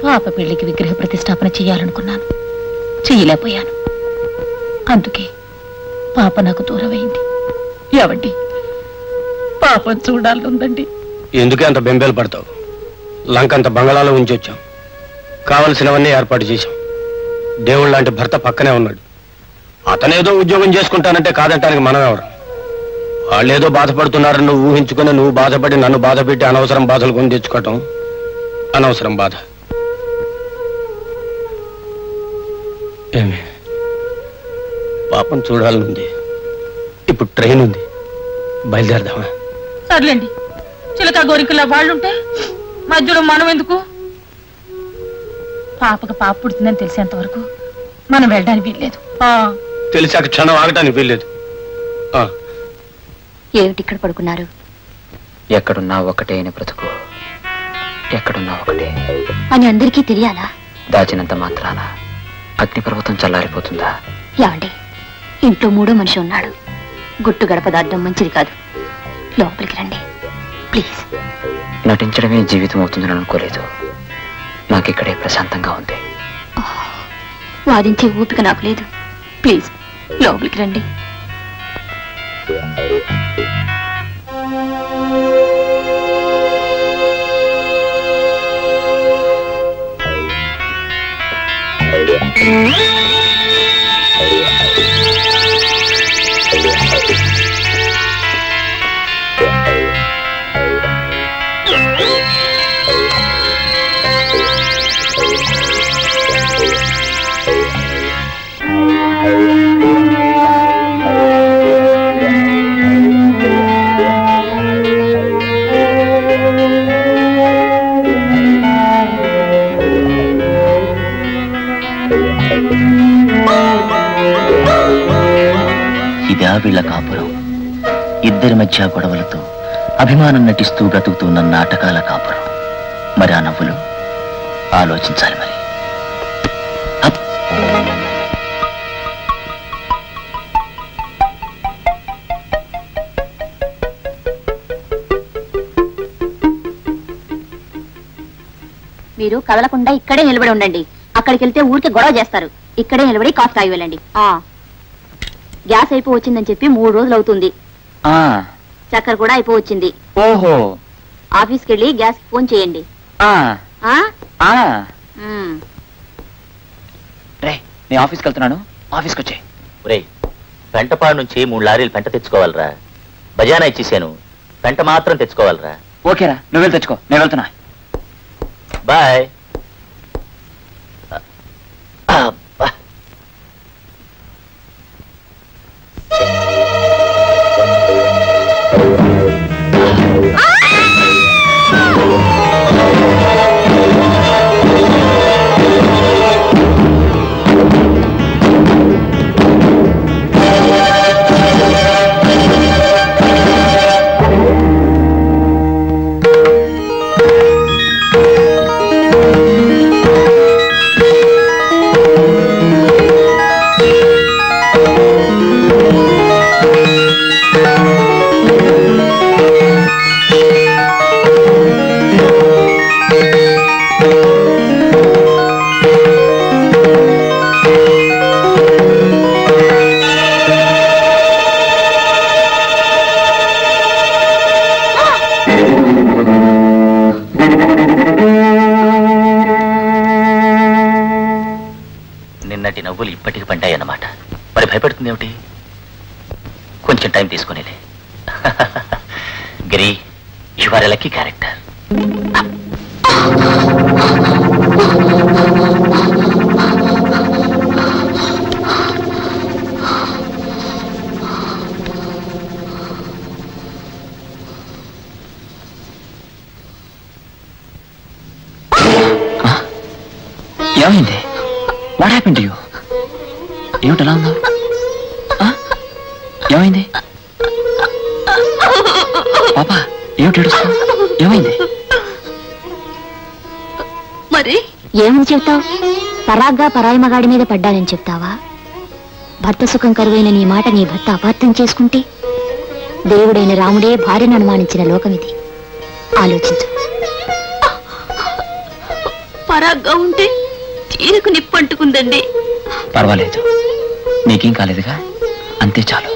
పాప పెళ్లికి విగ్రహ ప్రతిష్టాపన చెయ్యాలనుకున్నాను, చెయ్యలేకపోయాను. అందుకే పాప నాకు దూరమైంది. ఏవండి, పాపం చూడాలనుందండి. ఎందుకే అంత బెంబేలు పడతావు? లంకంత బంగళాలో ఉంచొచ్చాం, కావలసినవన్నీ ఏర్పాటు చేశాం. దేవుడు లాంటి భర్త పక్కనే ఉన్నాడు. అతనేదో ఉద్యోగం చేసుకుంటానంటే కాదంటానికి మనం ఎవరు? వాళ్ళేదో బాధపడుతున్నారని నువ్వు ఊహించుకుని నువ్వు బాధపడి నన్ను బాధ పెట్టి అనవసరం బాధలు కొని తెచ్చుకోవటం అనవసరం బాధ. ఏమి పాపం చూడాలనుంది. ఇప్పుడు ట్రైన్ ఉంది, బయలుదేరదామా? సర్లేండి, చిలక గోరికల వాళ్ళుంటే మధ్యలో మనం ఎందుకు? పాపకు పాప పుడుతుందని తెలిసేంత వరకు మనం వెళ్ళడానికి వీల్లేదు. తెలిసాక క్షణం ఆగటానికి వీల్లేదు. ఏమిటి ఇక్కడ పడుకున్నారు? ఎక్కడున్నా ఒకటే అని బ్రతుకు, ఎక్కడున్నా ఒకటే అని అందరికీ తెలియాలా? దాచినంత మాత్రాన అగ్నిపర్వతం చల్లారిపోతుందా? ఏమండి, ఇంట్లో మూడో మనిషి ఉన్నాడు. గుట్టు గడప దాటడం మంచిది కాదు. లోపలికి రండి ప్లీజ్. నటించడమే జీవితం అవుతుందని అనుకోలేదు. నాకు ఇక్కడే ప్రశాంతంగా ఉంది. వాదించే ఓపిక నాకు లేదు. ప్లీజ్ లోపలికి రండి. ఇదా వీళ్ళ కాపురం? ఇద్దరి మధ్య గొడవలతో అభిమానం నటిస్తూ బ్రతుకుతున్న నాటకాల కాపురం. మరి ఆ నవ్వులు ఆలోచించాలి. మరి మీరు కదలకుండా ఇక్కడే నిలబడి ఉండండి. అక్కడికి వెళ్తే ఊరికి గొడవ చేస్తారు. ఇక్కడే నిలబడి కాఫీ తాగి వెళ్ళండి. గ్యాస్ అయిపోవచ్చిందని చెప్పి 3 రోజులు అవుతుంది. చక్కెర కూడా అయిపోవచ్చింది. ఓహో, ఆఫీస్కి వెళ్ళి గ్యాస్ కి ఫోన్ చేయండి. నేను ఆఫీస్కి వెళ్తున్నాను, ఆఫీస్కి వచ్చే. పెంటపాడు నుంచి 3 లారీలు పెంట తెచ్చుకోవాలరా. బజానా ఇచ్చేసాను, పెంట మాత్రం తెచ్చుకోవాలరా. ఓకేరా, నువ్వు వెళ్ళి తెచ్చుకో, నేను వెళ్తున్నా. బాయ్. నిన్నటి నవ్వులు ఇప్పటికి పంటాయన్నమాట. మరి భయపడుతుంది ఏమిటి? కొంచెం టైం తీసుకునేది. Giri, you are a lucky character. ఏమైంది? What happened to you? ఏమిటి అలా ఉన్నావు? ఏమైంది పాపా? ఏమిటి ఏడుస్తావు? ఏమైంది? మరి ఏమని చెప్తావు? పరాగ్గా పరాయి మగాడి మీద పడ్డానని చెప్తావా? భర్త సుఖం కరువైన నీ మాట నీ భర్త అపార్థం చేసుకుంటే దేవుడైన రాముడే భార్యను అనుమానించిన లోకం ఇది. ఆలోచించు. పరాగ్గా ఉంటే చీరకు నిప్పంటుకుందండి. పర్వాలేదు, నీకేం కాలేదుగా, అంతే చాలు.